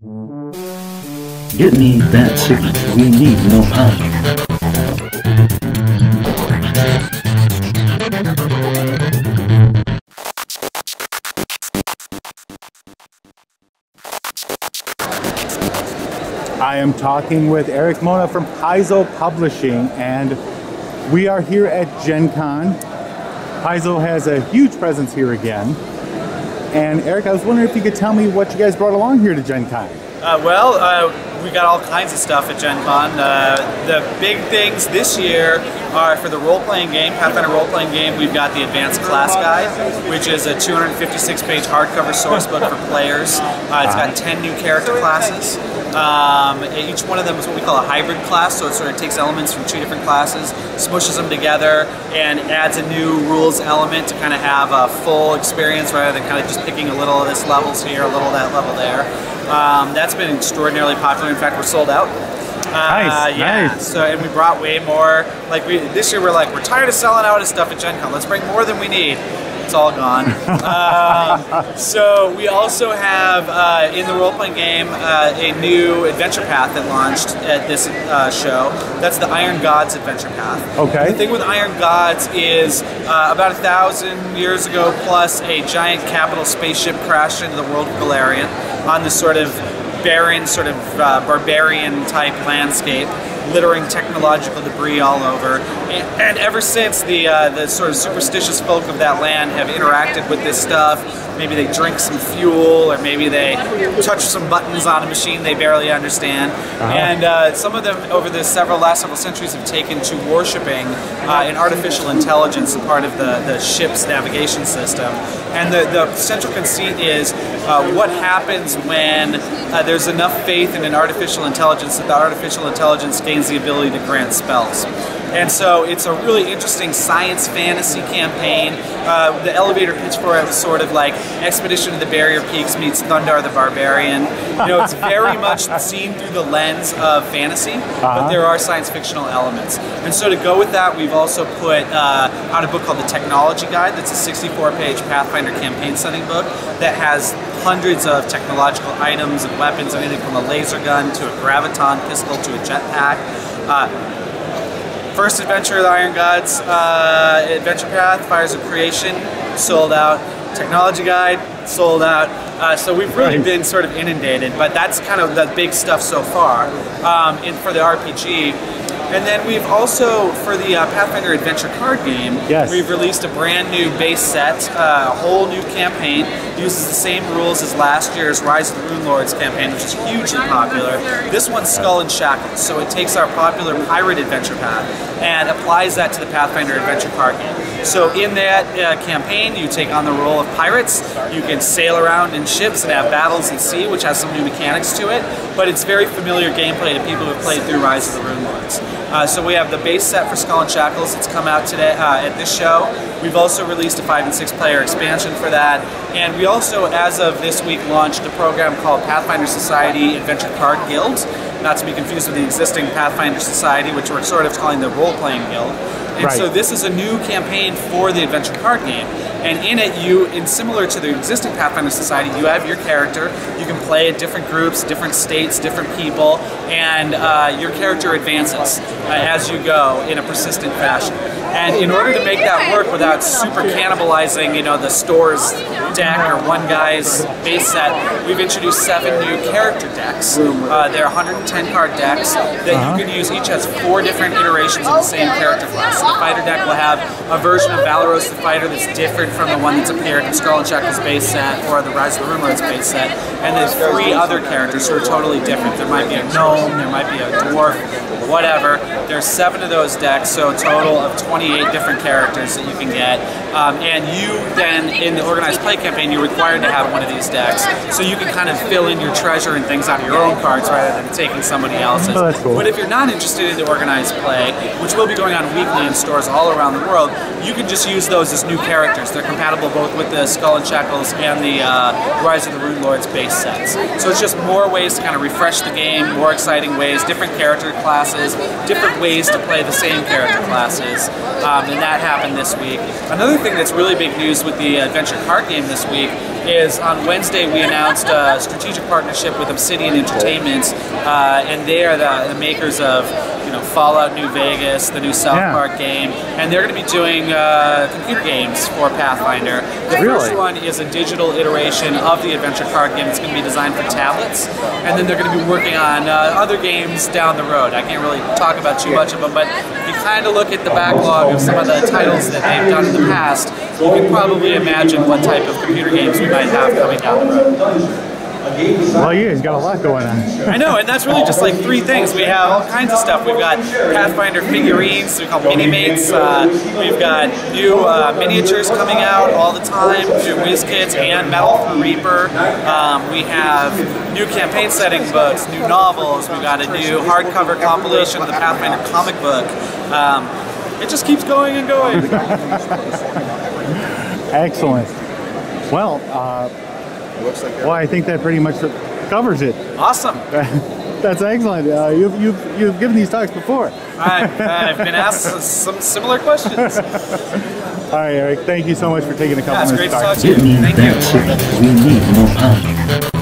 Get me that signal. We need no panic. I am talking with Eric Mona from Paizo Publishing, and we are here at Gen Con. Paizo has a huge presence here again. And Eric, I was wondering if you could tell me what you guys brought along here to Gen Con. We got all kinds of stuff at Gen Con. The big things this year are for the role-playing game, Pathfinder role-playing game. We've got the Advanced Class Guide, which is a 256-page hardcover source book for players. It's got 10 new character classes. Each one of them is what we call a hybrid class, so it sort of takes elements from 2 different classes, smushes them together, and adds a new rules element to kind of have a full experience rather than kind of just picking a little of this levels here, a little of that level there. That's been extraordinarily popular. In fact, we're sold out. Nice. So, and we brought way more. Like this year, we're tired of selling out of stuff at Gen Con. Let's bring more than we need. It's all gone. So we also have in the role-playing game a new adventure path that launched at this show. That's the Iron Gods adventure path. Okay. The thing with Iron Gods is about 1,000 years ago plus, a giant capital spaceship crashed into the world of Galarian on this sort of barren, barbarian type landscape, littering technological debris all over. And ever since, the sort of superstitious folk of that land have interacted with this stuff. Maybe they drink some fuel, or maybe they touch some buttons on a machine they barely understand. And some of them, over the last several centuries, have taken to worshipping an artificial intelligence, a part of the ship's navigation system. And the central conceit is what happens when there's enough faith in an artificial intelligence that the artificial intelligence gains the ability to grant spells. And so it's a really interesting science fantasy campaign. The elevator pitch for it was sort of like Expedition to the Barrier Peaks meets Thundar the Barbarian. You know, it's very much seen through the lens of fantasy, but there are science fictional elements. And so to go with that, we've also put out a book called the Technology Guide. That's a 64-page Pathfinder campaign setting book that has hundreds of technological items and weapons, anything from a laser gun to a graviton pistol to a jetpack. First adventure of the Iron Gods adventure path, Fires of Creation, sold out. Technology Guide, sold out. So we've really been sort of inundated, but that's kind of the big stuff so far for the RPG. And then we've also, for the Pathfinder Adventure card game, we've released a brand new base set, a whole new campaign. Uses the same rules as last year's Rise of the Rune Lords campaign, which is hugely popular. This one's Skull and Shackles, so it takes our popular pirate adventure path and applies that to the Pathfinder Adventure card game. So in that campaign, you take on the role of pirates. You can sail around in ships and have battles at sea, which has some new mechanics to it, but it's very familiar gameplay to people who have played through Rise of the Rune Lords. So we have the base set for Skull and Shackles. It's come out today at this show. We've also released a 5- and 6-player expansion for that. And we also, as of this week, launched a program called Pathfinder Society Adventure Card Guild. Not to be confused with the existing Pathfinder Society, which we're sort of calling the role-playing guild. And so this is a new campaign for the adventure card game. And in it, similar to the existing Pathfinder Society, you have your character. You can play at different groups, different states, different people, and your character advances as you go in a persistent fashion. And in order to make that work without super cannibalizing, the store's deck or one guy's base set, we've introduced 7 new character decks. They're 110 card decks that you can use. Each has 4 different iterations of the same character class. So the fighter deck will have a version of Valeros the Fighter that's different from the one that's appeared in Skull and Shackles base set or the Rise of the Rune Lords base set. And there's 3 other characters who are totally different. There might be a gnome, there might be a dwarf, whatever. There's 7 of those decks, so a total of 28 different characters that you can get. And you then, in the organized play campaign, you're required to have one of these decks, so you can kind of fill in your treasure and things out of your own cards rather than taking somebody else's. Oh, that's cool. But if you're not interested in the organized play, which will be going on weekly in stores all around the world, you can just use those as new characters. They're compatible both with the Skull and Shackles and the Rise of the Rune Lords base sets. So it's just more ways to kind of refresh the game, more exciting ways, different character classes, different ways to play the same character classes, and that happened this week. Another thing that's really big news with the adventure card game this week is on Wednesday we announced a strategic partnership with Obsidian Entertainment, and they are the makers of Fallout New Vegas, the new South Park game, and they're going to be doing computer games for Pathfinder. The first one is a digital iteration of the adventure card game. It's going to be designed for tablets, and then they're going to be working on other games down the road. I can't really talk about too much of them, but if you kind of look at the backlog of some of the titles that they've done in the past, you can probably imagine what type of computer games we might have coming down the road. Well, yeah, he's got a lot going on. I know, and that's really just like 3 things. We have all kinds of stuff. We've got Pathfinder figurines, we call mini-mates. We've got new miniatures coming out all the time through WizKids and Metal for Reaper. We have new campaign setting books, new novels. We've got a new hardcover compilation of the Pathfinder comic book. It just keeps going and going. Excellent. Well, well, I think that pretty much covers it. Awesome. That's excellent. You've given these talks before. I've been asked some similar questions. All right, Eric. Thank you so much for taking a couple it's minutes great to talk to Give you. me Thank that you. signal. We need more power.